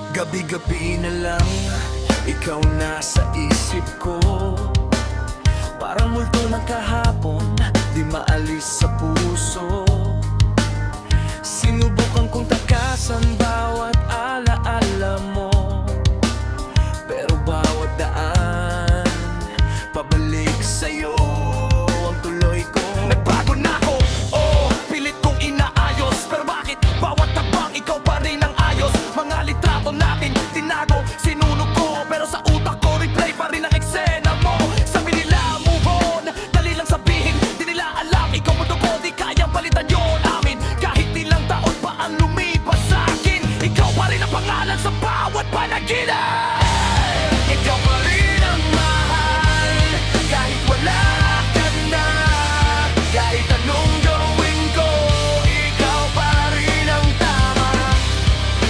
Gabi-gabi na lang, ikaw nasa isip ko. Parang multo ng kahapon, di maalis sa puso. Sinubukan kong takasan bawat alaala mo, pero bawat daan, pabalik sa'yo ang tuloy ko. Nagbago na ako, oh, pilit kong inaayos, pero bakit bawat tabang ikaw pa rin ang ayos? Mga litrato natin, tinago, sinunog ko, pero sa utak ko, replay pa rin ang eksena mo. Sabi nila, move on, dali lang sabihin, di nila alam, ikaw mo ko, di kayang palitan yun amin. Kahit ilang taon pa ang lumipas sa akin, ikaw pa rin ang pangalan sa bawat panaginip. Ikaw pa rin ang mahal, kahit wala ka na. Kahit anong gawin ko, ikaw pa rin ang tama.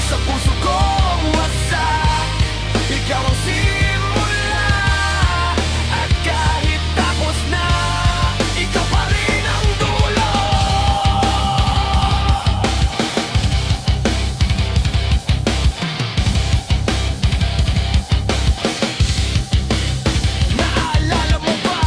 Sa puso kong wasak, ikaw ang simula. At kahit tapos na, ikaw pa rin ang dulo. Naalala mo ba,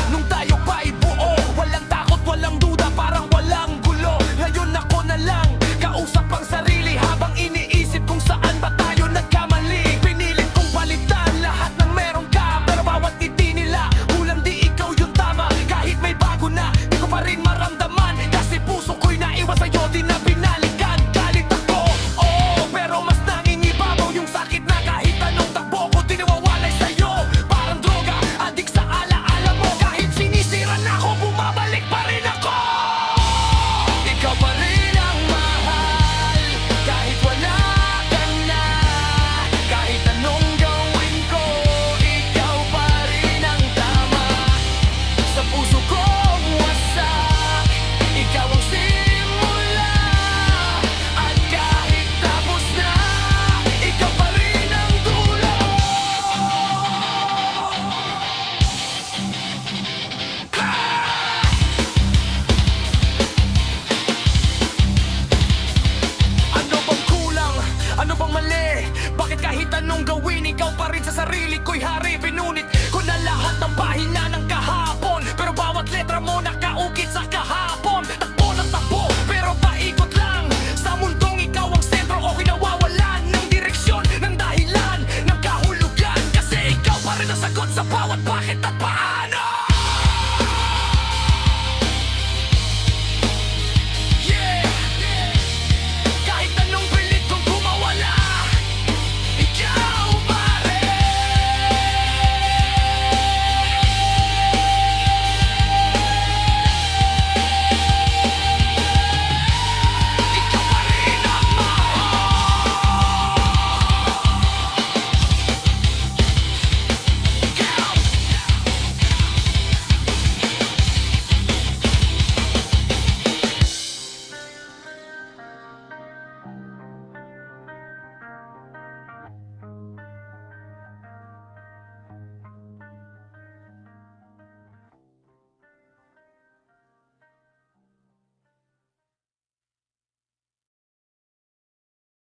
nung tayo pa'y buo, walang takot, walang duda, parang walang gulo. Ngayon ako na lang, kausap ang sarili, habang iniisip kung saan ba tayo nagkamali. Pinilit kong palitan lahat ng meron ka, pero bawat ngiti nila, kulang di ikaw yung tama. Kahit may bago na, di ko pa rin maramdaman, kasi puso ko'y naiwan sa'yo, di na binalikan. Galit ako, oo, pero mas nangingibabaw yung sakit na kahit anong takbo ko, di nawawalay sa'yo. Parang droga, adik sa alaala mo, kahit sinisiran ako, bumabalik pa rin ako. Ikaw pa rin ang mahal, kahit wala ka na. Kahit anong gawin ko, ikaw pa rin ang tama. Sa puso kong wasak, ikaw ang simula. At kahit tapos na, ikaw pa rin ang dulo. Ano bang kulang? Ano bang mali? Bakit kahit anong gawin, ikaw pa rin sa sarili ko'y hari? Pinunit ko na lahat ng pahina ng kahapon, pero bawat letra mo nakaukit sa kahapon. Takbo ng takbo, pero paikot lang. Sa mundong ikaw ang sentro, okay nawawalan ng direksyon, ng dahilan, ng kahulugan. Kasi ikaw pa rin ang sagot sa bawat bakit